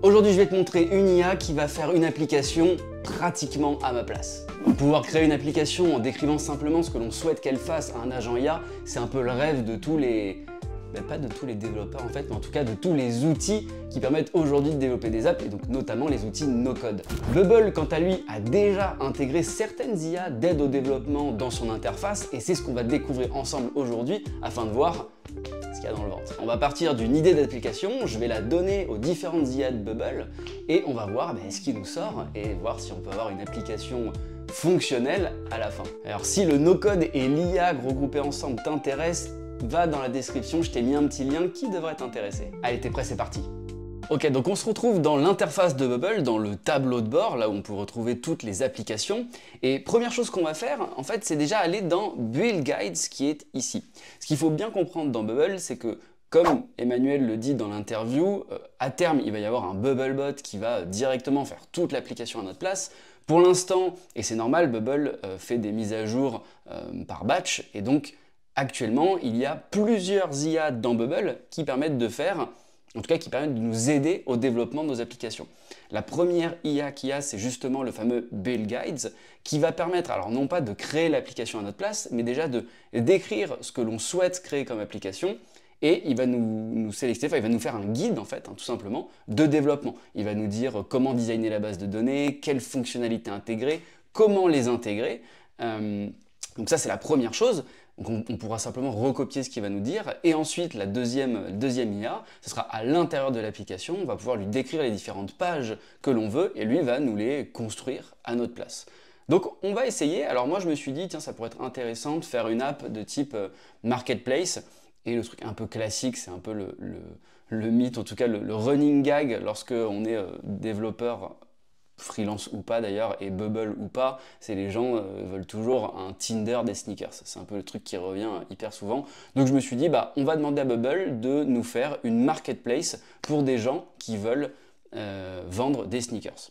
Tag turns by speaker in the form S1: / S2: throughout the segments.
S1: Aujourd'hui, je vais te montrer une IA qui va faire une application pratiquement à ma place. Pouvoir créer une application en décrivant simplement ce que l'on souhaite qu'elle fasse à un agent IA, c'est un peu le rêve de tous les... pas de tous les développeurs en fait, mais en tout cas de tous les outils qui permettent aujourd'hui de développer des apps, et donc notamment les outils no-code. Bubble, quant à lui, a déjà intégré certaines IA d'aide au développement dans son interface, et c'est ce qu'on va découvrir ensemble aujourd'hui afin de voir ce qu'il y a dans le ventre. On va partir d'une idée d'application, je vais la donner aux différentes IA de Bubble, et on va voir ce qui nous sort, et voir si on peut avoir une application fonctionnelle à la fin. Alors si le no-code et l'IA regroupés ensemble t'intéressent, va dans la description, je t'ai mis un petit lien qui devrait t'intéresser. Allez, t'es prêt, c'est parti. Ok, donc on se retrouve dans l'interface de Bubble, dans le tableau de bord, là où on peut retrouver toutes les applications. Et première chose qu'on va faire, en fait, c'est déjà aller dans Build Guides, qui est ici. Ce qu'il faut bien comprendre dans Bubble, c'est que, comme Emmanuel le dit dans l'interview, à terme, il va y avoir un Bubblebot qui va directement faire toute l'application à notre place. Pour l'instant, et c'est normal, Bubble fait des mises à jour par batch, et donc actuellement, il y a plusieurs IA dans Bubble qui permettent de faire, en tout cas qui permettent de nous aider au développement de nos applications. La première IA qu'il y a, c'est justement le fameux Build Guides, qui va permettre, alors non pas de créer l'application à notre place, mais déjà de décrire ce que l'on souhaite créer comme application, et il va nous sélectionner, enfin il va nous faire un guide en fait, tout simplement, de développement. Il va nous dire comment designer la base de données, quelles fonctionnalités intégrer, comment les intégrer. Donc ça c'est la première chose. Donc on pourra simplement recopier ce qu'il va nous dire, et ensuite la deuxième IA, ce sera à l'intérieur de l'application, on va pouvoir lui décrire les différentes pages que l'on veut, et lui va nous les construire à notre place. Donc on va essayer. Alors moi je me suis dit, tiens, ça pourrait être intéressant de faire une app de type Marketplace, et le truc un peu classique, c'est un peu le mythe, en tout cas le running gag lorsque on est développeur, freelance ou pas d'ailleurs, et Bubble ou pas, c'est les gens veulent toujours un Tinder des sneakers. C'est un peu le truc qui revient hyper souvent. Donc je me suis dit, on va demander à Bubble de nous faire une marketplace pour des gens qui veulent vendre des sneakers.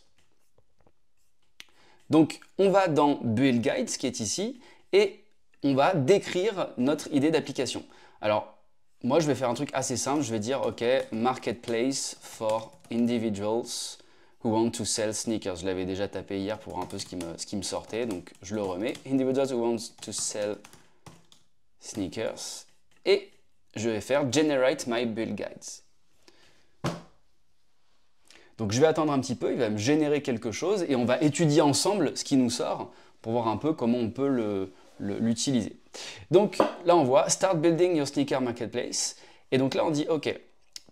S1: Donc on va dans Build Guides, qui est ici, et on va décrire notre idée d'application. Alors, moi je vais faire un truc assez simple, je vais dire, ok, marketplace for individuals who want to sell sneakers. Je l'avais déjà tapé hier pour un peu ce qui me sortait, donc je le remets. Individuals who want to sell sneakers. Et je vais faire Generate my build guides. Donc je vais attendre un petit peu, il va me générer quelque chose et on va étudier ensemble ce qui nous sort pour voir un peu comment on peut l'utiliser. Donc là on voit Start building your sneaker marketplace. Et donc là on dit ok.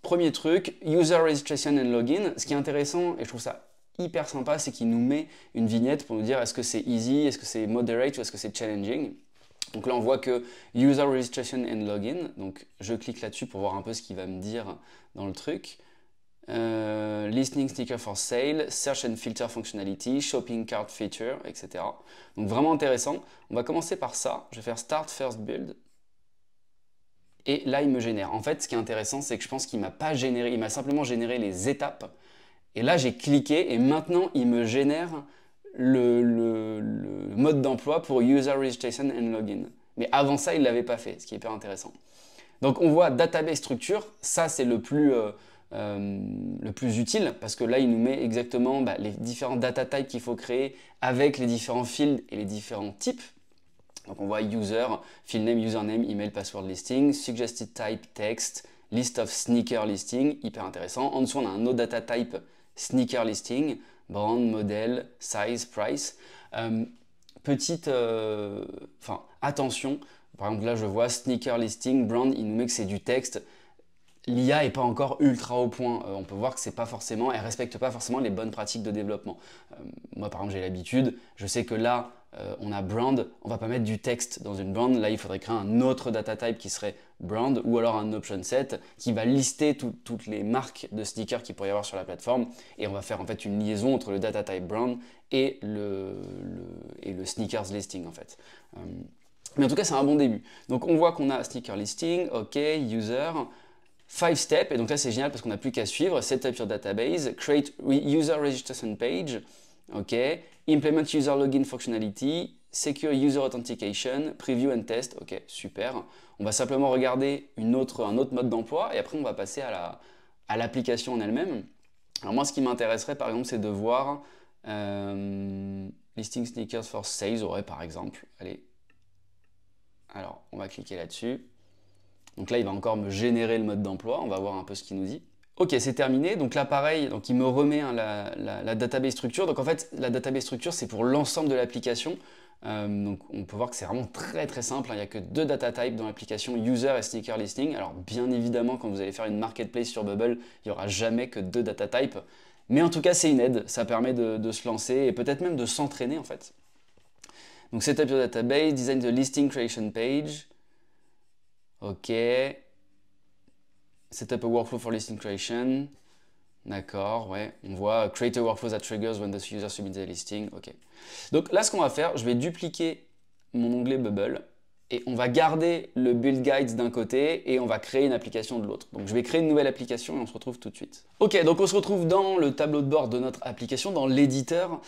S1: Premier truc, User Registration and Login. Ce qui est intéressant, et je trouve ça hyper sympa, c'est qu'il nous met une vignette pour nous dire est-ce que c'est easy, est-ce que c'est moderate ou est-ce que c'est challenging. Donc là, on voit que User Registration and Login. Donc je clique là-dessus pour voir un peu ce qu'il va me dire dans le truc. Listening Sneaker for Sale, Search and Filter Functionality, Shopping Cart Feature, etc. Donc vraiment intéressant. On va commencer par ça. Je vais faire Start First Build. Et là, il me génère. En fait, ce qui est intéressant, c'est que je pense qu'il m'a pas généré, il m'a simplement généré les étapes. Et là, j'ai cliqué et maintenant, il me génère le mode d'emploi pour User Registration and Login. Mais avant ça, il ne l'avait pas fait, ce qui est hyper intéressant. Donc, on voit Database Structure. Ça, c'est le plus utile parce que là, il nous met exactement les différents data types qu'il faut créer avec les différents fields et les différents types. Donc on voit user, field name, username, email, password listing, suggested type, text, list of sneaker listing, hyper intéressant. En dessous, on a un autre data type, sneaker listing, brand, modèle, size, price. Attention, par exemple là je vois sneaker listing, brand, il nous met que c'est du texte. L'IA n'est pas encore ultra au point, on peut voir que c'est pas forcément, elle respecte pas forcément les bonnes pratiques de développement. Moi par exemple j'ai l'habitude, je sais que là on a brand, on va pas mettre du texte dans une brand, là il faudrait créer un autre data type qui serait brand ou alors un option set qui va lister toutes les marques de sneakers qu'il pourrait y avoir sur la plateforme et on va faire en fait une liaison entre le data type brand et le sneakers listing en fait. Mais en tout cas c'est un bon début. Donc on voit qu'on a sneaker listing, ok, user, 5 steps, et donc là c'est génial parce qu'on n'a plus qu'à suivre. Setup your database, create user registration page, ok, implement user login functionality, secure user authentication, preview and test, ok, super. On va simplement regarder un autre mode d'emploi et après on va passer à l'application en elle-même. Alors moi, ce qui m'intéresserait, par exemple, c'est de voir listing sneakers for sales, ouais, par exemple. Allez. Alors, on va cliquer là-dessus. Donc là, il va encore me générer le mode d'emploi. On va voir un peu ce qu'il nous dit. Ok, c'est terminé. Donc là, pareil, donc il me remet hein, la database structure. Donc en fait, la database structure, c'est pour l'ensemble de l'application. Donc on peut voir que c'est vraiment très très simple. Hein. Il n'y a que 2 data types dans l'application, user et sneaker listing. Alors bien évidemment, quand vous allez faire une marketplace sur Bubble, il n'y aura jamais que 2 data types. Mais en tout cas, c'est une aide. Ça permet de se lancer et peut-être même de s'entraîner en fait. Donc setup your database, design the listing creation page. Ok. Setup a workflow for listing creation. D'accord, ouais. On voit create a workflow that triggers when the user submits a listing. Ok. Donc là, ce qu'on va faire, je vais dupliquer mon onglet Bubble et on va garder le build guides d'un côté et on va créer une application de l'autre. Donc je vais créer une nouvelle application et on se retrouve tout de suite. Ok, donc on se retrouve dans le tableau de bord de notre application, dans l'éditeur.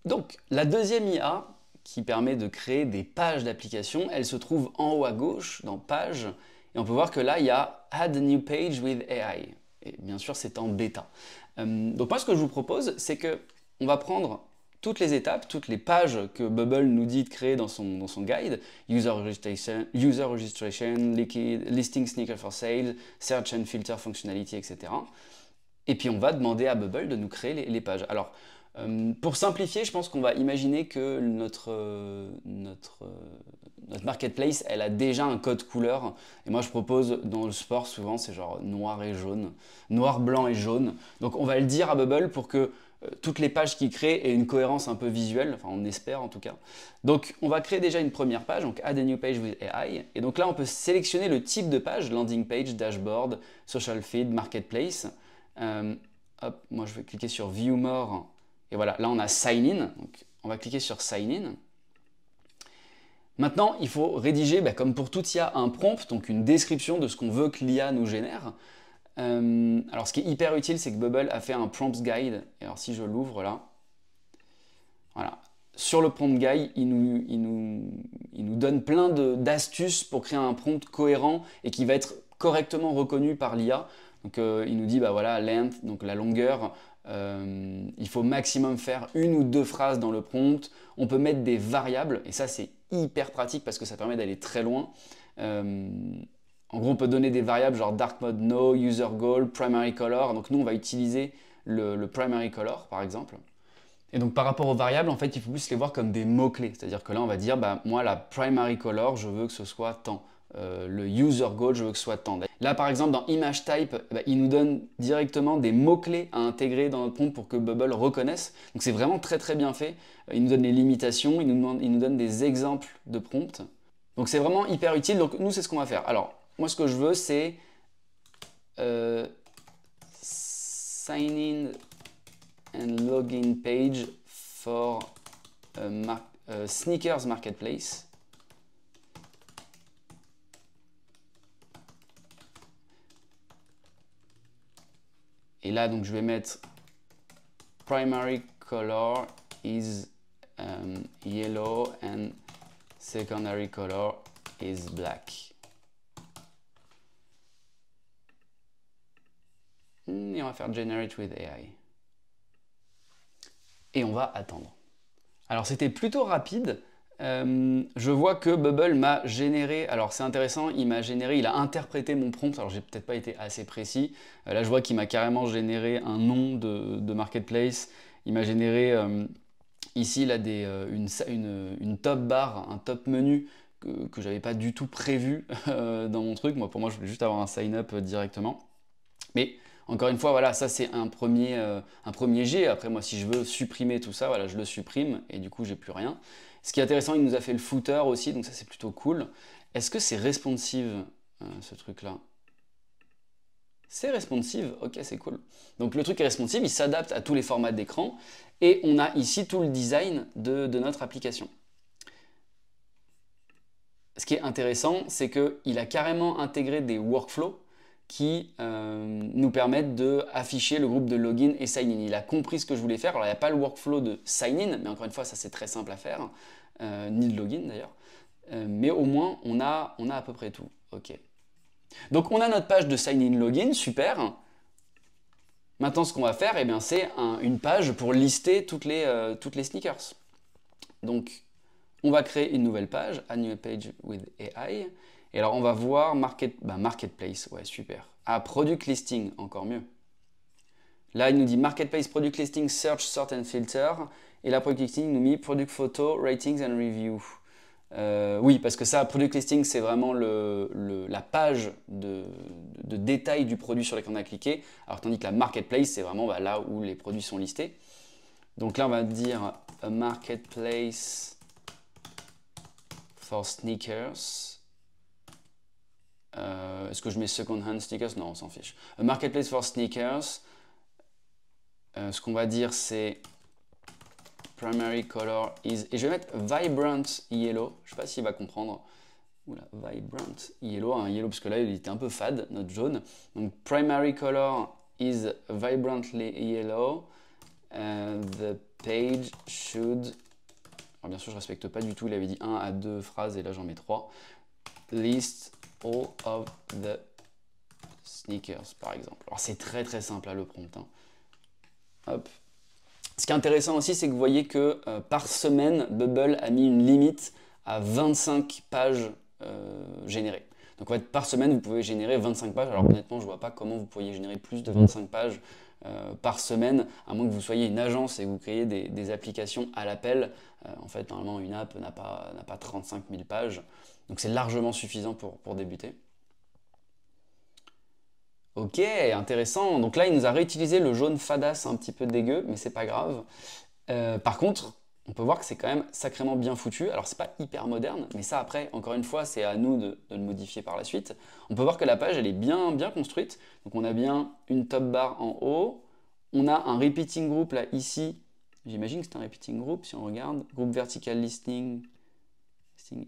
S1: Donc la deuxième IA qui permet de créer des pages d'application, elle se trouve en haut à gauche dans Pages. Et on peut voir que là, il y a Add a new page with AI. Et bien sûr, c'est en bêta. Donc moi, ce que je vous propose, c'est qu'on va prendre toutes les étapes, toutes les pages que Bubble nous dit de créer dans son guide, user registration, listing sneaker for sale, search and filter functionality, etc. Et puis on va demander à Bubble de nous créer les pages. Alors, pour simplifier, je pense qu'on va imaginer que notre marketplace, elle a déjà un code couleur. Et moi, je propose dans le sport, souvent, c'est genre noir et jaune, noir, blanc et jaune. Donc, on va le dire à Bubble pour que toutes les pages qu'il crée aient une cohérence un peu visuelle. Enfin, on espère en tout cas. Donc, on va créer déjà une première page, donc Add a new page with AI. Et donc là, on peut sélectionner le type de page, landing page, dashboard, social feed, marketplace. Hop, moi, je vais cliquer sur View More. Et voilà, là on a Sign In, donc on va cliquer sur Sign In. Maintenant, il faut rédiger, comme pour tout IA, un prompt, donc une description de ce qu'on veut que l'IA nous génère. Alors ce qui est hyper utile, c'est que Bubble a fait un prompt guide. Et alors si je l'ouvre là, voilà. Sur le prompt guide, il nous donne plein d'astuces pour créer un prompt cohérent et qui va être correctement reconnu par l'IA. Donc il nous dit, voilà, length, donc la longueur. Il faut maximum faire 1 ou 2 phrases dans le prompt. On peut mettre des variables et ça c'est hyper pratique parce que ça permet d'aller très loin. En gros, on peut donner des variables genre dark mode no, user goal, primary color. Donc nous on va utiliser le primary color par exemple. Et donc par rapport aux variables, en fait, il faut plus les voir comme des mots-clés. C'est-à-dire que là on va dire moi la primary color, je veux que ce soit tant. Le user goal, je veux que ce soit tant. Là, par exemple, dans Image Type, il nous donne directement des mots-clés à intégrer dans notre prompt pour que Bubble reconnaisse. Donc c'est vraiment très très bien fait. Il nous donne les limitations, il nous donne des exemples de prompts. Donc c'est vraiment hyper utile. Donc nous, c'est ce qu'on va faire. Alors, moi, ce que je veux, c'est sign in and login page for sneakers marketplace. Et là, donc, je vais mettre primary color is yellow and secondary color is black. Et on va faire generate with AI. Et on va attendre. Alors, c'était plutôt rapide. Je vois que Bubble m'a généré, alors c'est intéressant, il a interprété mon prompt, alors j'ai peut-être pas été assez précis. Là je vois qu'il m'a carrément généré un nom de marketplace, il m'a généré ici là, une top bar, un top menu que j'avais pas du tout prévu dans mon truc. Pour moi je voulais juste avoir un sign up directement. Mais encore une fois, voilà, ça c'est un premier jet. Après moi si je veux supprimer tout ça, voilà, je le supprime et du coup j'ai plus rien. Ce qui est intéressant, il nous a fait le footer aussi, donc ça c'est plutôt cool. Est-ce que c'est responsive, ce truc-là? C'est responsive, ok, c'est cool. Donc le truc est responsive, il s'adapte à tous les formats d'écran, et on a ici tout le design de notre application. Ce qui est intéressant, c'est qu'il a carrément intégré des workflows qui nous permettent d'afficher le groupe de login et sign-in. Il a compris ce que je voulais faire. Alors, il n'y a pas le workflow de sign-in, mais encore une fois, ça c'est très simple à faire, ni de login d'ailleurs. Mais au moins, on a à peu près tout. Ok. Donc, on a notre page de sign-in login, super. Maintenant, ce qu'on va faire, eh bien, c'est une page pour lister toutes les sneakers. Donc, on va créer une nouvelle page, a new page with AI. Et alors, on va voir Marketplace, ouais, super. Ah, Product Listing, encore mieux. Là, il nous dit Marketplace, Product Listing, Search, Sort and Filter. Et là, Product Listing nous met Product Photo, Ratings and Review. Oui, parce que ça, Product Listing, c'est vraiment la page de détail du produit sur lequel on a cliqué. Alors, tandis que la Marketplace, c'est vraiment là où les produits sont listés. Donc là, on va dire a Marketplace for sneakers. Est-ce que je mets second hand sneakers? Non, on s'en fiche. A Marketplace for sneakers. Ce qu'on va dire, c'est primary color is, et je vais mettre vibrant yellow. Je sais pas s'il va comprendre. Oula, vibrant yellow, un yellow parce que là il était un peu fade, notre jaune. Donc primary color is vibrantly yellow. The page should. Alors bien sûr je respecte pas du tout. Il avait dit 1 à 2 phrases et là j'en mets 3. List all of the sneakers par exemple. Alors c'est très très simple là le prompt. Hein. Hop. Ce qui est intéressant aussi, c'est que vous voyez que par semaine, Bubble a mis une limite à 25 pages générées. Donc en fait, par semaine, vous pouvez générer 25 pages. Alors honnêtement, je ne vois pas comment vous pourriez générer plus de 25 pages par semaine, à moins que vous soyez une agence et que vous créez des applications à l'appel. En fait, normalement, une app n'a pas 35 000 pages. Donc c'est largement suffisant pour débuter. Ok, intéressant. Donc là, il nous a réutilisé le jaune fadasse un petit peu dégueu, mais c'est pas grave. Par contre, on peut voir que c'est quand même sacrément bien foutu. Alors, c'est pas hyper moderne, mais ça, après, encore une fois, c'est à nous de le modifier par la suite. On peut voir que la page, elle est bien construite. Donc, on a bien une top bar en haut. On a un repeating group là, ici. J'imagine que c'est un repeating group, si on regarde. Group vertical listing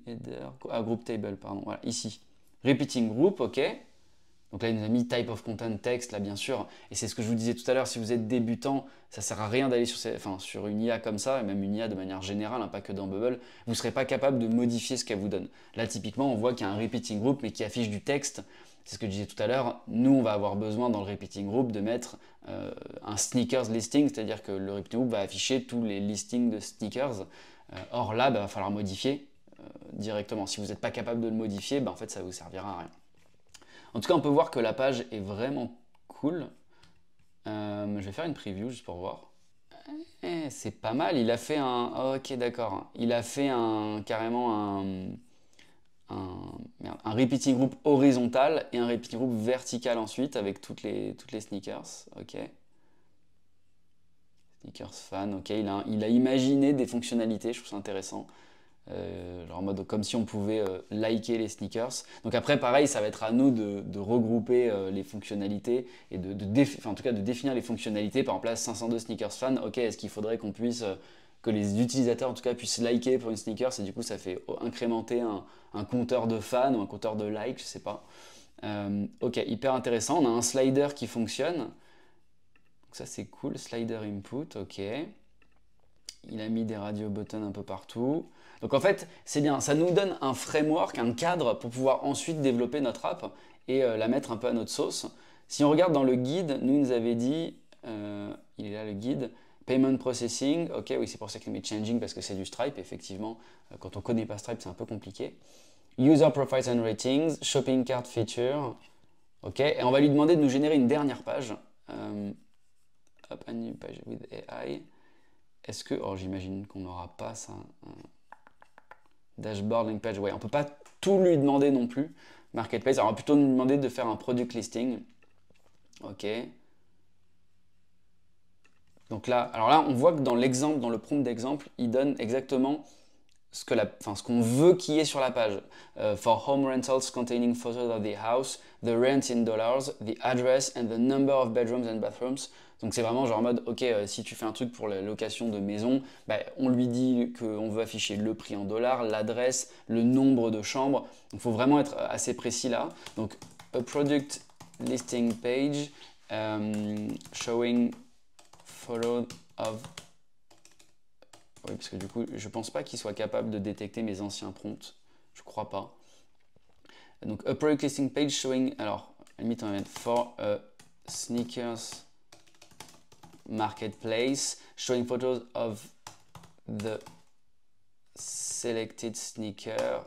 S1: header. Ah, group table, pardon. Voilà, ici. Repeating group, ok. Donc là, il nous a mis type of content text, là, bien sûr. Et c'est ce que je vous disais tout à l'heure, si vous êtes débutant, ça ne sert à rien d'aller sur une IA comme ça, et même une IA de manière générale, hein, pas que dans Bubble, vous ne serez pas capable de modifier ce qu'elle vous donne. Là, typiquement, on voit qu'il y a un repeating group, mais qui affiche du texte. C'est ce que je disais tout à l'heure. Nous, on va avoir besoin dans le repeating group de mettre un sneakers listing, c'est-à-dire que le repeating group va afficher tous les listings de sneakers. Or là, il va falloir modifier directement. Si vous n'êtes pas capable de le modifier, en fait, ça ne vous servira à rien. En tout cas, on peut voir que la page est vraiment cool. Je vais faire une preview juste pour voir. C'est pas mal. Il a fait un... Oh, ok, d'accord. Il a fait carrément un repeating group horizontal et un repeating group vertical ensuite avec toutes les sneakers. Ok. Sneakers fan. Ok. Il a imaginé des fonctionnalités. Je trouve ça intéressant. Genre en mode comme si on pouvait liker les sneakers. Donc après pareil, ça va être à nous de regrouper les fonctionnalités et en tout cas de définir les fonctionnalités. Par exemple là 502 sneakers fan, ok, est-ce qu'il faudrait qu'on puisse que les utilisateurs en tout cas puissent liker pour une sneakers et du coup ça fait incrémenter un compteur de fans ou un compteur de likes, je sais pas. Ok, hyper intéressant. On a un slider qui fonctionne. Donc ça c'est cool, slider input, ok. Il a mis des radio buttons un peu partout. Donc en fait, c'est bien, ça nous donne un framework, un cadre pour pouvoir ensuite développer notre app et la mettre un peu à notre sauce. Si on regarde dans le guide, nous nous avait dit, il est là le guide, Payment Processing, ok, oui c'est pour ça qu'il met Changing parce que c'est du Stripe, effectivement, quand on ne connaît pas Stripe c'est un peu compliqué. User Profiles and Ratings, Shopping Cart Feature, ok, et on va lui demander de nous générer une dernière page. Hop, a new page with AI. Est-ce que, oh j'imagine qu'on n'aura pas ça, dashboard, link page, ouais, on peut pas tout lui demander non plus. Marketplace, alors on va plutôt nous demander de faire un product listing. Ok. Donc là, alors là, on voit que dans l'exemple, dans le prompt d'exemple, il donne exactement ce qu'on veut qu'il y ait sur la page. For home rentals containing photos of the house, the rent in dollars, the address and the number of bedrooms and bathrooms. Donc c'est vraiment genre en mode, ok, si tu fais un truc pour la location de maison, on lui dit qu'on veut afficher le prix en dollars, l'adresse, le nombre de chambres. Donc il faut vraiment être assez précis là. Donc a product listing page showing photo of... Oui, parce que du coup, je pense pas qu'il soit capable de détecter mes anciens prompts. Je crois pas. Donc a product listing page showing... Alors, à la limite, on va mettre for sneakers marketplace, showing photos of the selected sneaker,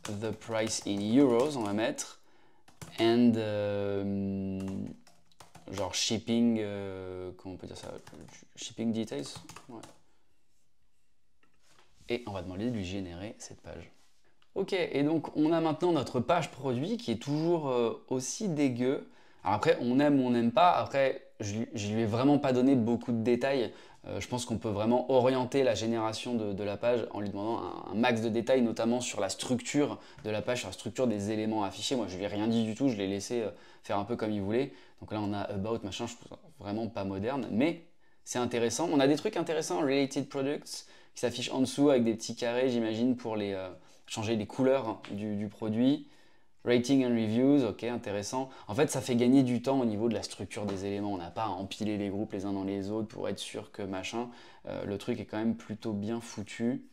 S1: the price in euros, on va mettre, and genre shipping, comment on peut dire ça, shipping details, ouais. Et on va demander de lui générer cette page. Ok, et donc on a maintenant notre page produit qui est toujours aussi dégueu. Alors après, on aime ou on n'aime pas. Après, je lui ai vraiment pas donné beaucoup de détails. Je pense qu'on peut vraiment orienter la génération de la page en lui demandant un max de détails, notamment sur la structure de la page, sur la structure des éléments affichés. Moi, je lui ai rien dit du tout, je l'ai laissé faire un peu comme il voulait. Donc là, on a About, machin, je trouve ça vraiment pas moderne, mais c'est intéressant. On a des trucs intéressants, Related Products, qui s'affichent en dessous avec des petits carrés, j'imagine, pour les changer les couleurs du produit. Rating and reviews, ok, intéressant. En fait, ça fait gagner du temps au niveau de la structure des éléments. On n'a pas à empiler les groupes les uns dans les autres pour être sûr que machin. Le truc est quand même plutôt bien foutu.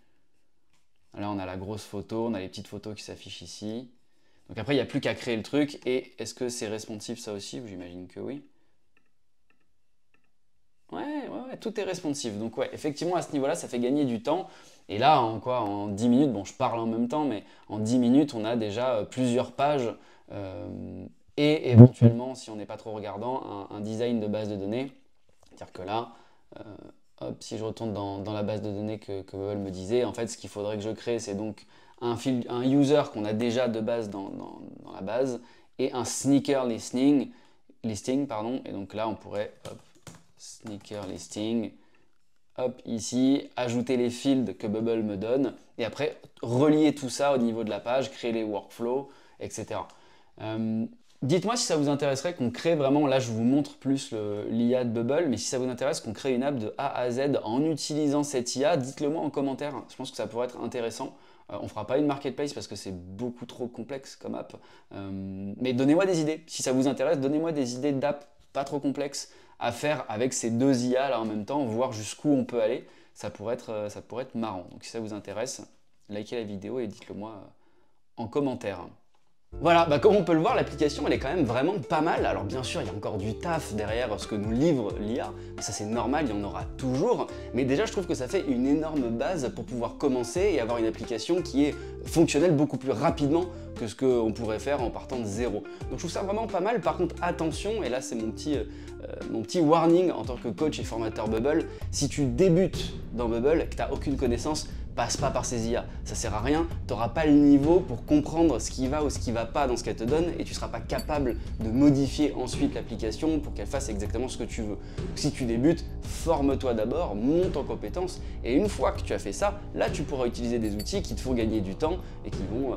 S1: Là, on a la grosse photo, on a les petites photos qui s'affichent ici. Donc après, il n'y a plus qu'à créer le truc. Et est-ce que c'est responsive ça aussi? J'imagine que oui. Ouais, tout est responsive. Donc ouais, effectivement, à ce niveau-là, ça fait gagner du temps. Et là, en 10 minutes, bon, je parle en même temps, mais en 10 minutes, on a déjà plusieurs pages et éventuellement, si on n'est pas trop regardant, un design de base de données. C'est-à-dire que là, hop, si je retourne dans la base de données que Bubble me disait, en fait, ce qu'il faudrait que je crée, c'est donc un user qu'on a déjà de base dans la base et un sneaker listing, pardon. Et donc là, on pourrait, hop, sneaker listing, hop, ici, ajouter les fields que Bubble me donne, et après, relier tout ça au niveau de la page, créer les workflows, etc. Dites-moi si ça vous intéresserait qu'on crée vraiment, là je vous montre plus l'IA de Bubble, mais si ça vous intéresse qu'on crée une app de A à Z en utilisant cette IA, dites-le moi en commentaire, je pense que ça pourrait être intéressant. On ne fera pas une marketplace parce que c'est beaucoup trop complexe comme app, mais donnez-moi des idées, si ça vous intéresse, donnez-moi des idées d'app pas trop complexes à faire avec ces deux IA là en même temps, voir jusqu'où on peut aller, ça pourrait être marrant. Donc si ça vous intéresse, likez la vidéo et dites-le moi en commentaire. Voilà, comme on peut le voir, l'application elle est quand même vraiment pas mal. Alors bien sûr, il y a encore du taf derrière ce que nous livre l'IA, ça c'est normal, il y en aura toujours, mais déjà je trouve que ça fait une énorme base pour pouvoir commencer et avoir une application qui est fonctionnelle beaucoup plus rapidement que ce qu'on pourrait faire en partant de zéro. Donc je trouve ça vraiment pas mal. Par contre, attention, et là c'est mon petit warning en tant que coach et formateur Bubble, si tu débutes dans Bubble et que tu n'as aucune connaissance, passe pas par ces IA, ça sert à rien, tu n'auras pas le niveau pour comprendre ce qui va ou ce qui va pas dans ce qu'elle te donne et tu seras pas capable de modifier ensuite l'application pour qu'elle fasse exactement ce que tu veux. Donc, si tu débutes, forme-toi d'abord, monte en compétences et une fois que tu as fait ça, là tu pourras utiliser des outils qui te font gagner du temps et qui vont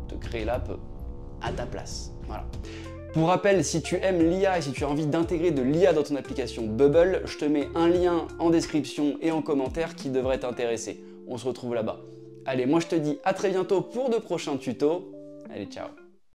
S1: te créer l'app à ta place. Voilà. Pour rappel, si tu aimes l'IA et si tu as envie d'intégrer de l'IA dans ton application Bubble, je te mets un lien en description et en commentaire qui devrait t'intéresser. On se retrouve là-bas. Allez, moi je te dis à très bientôt pour de prochains tutos. Allez, ciao!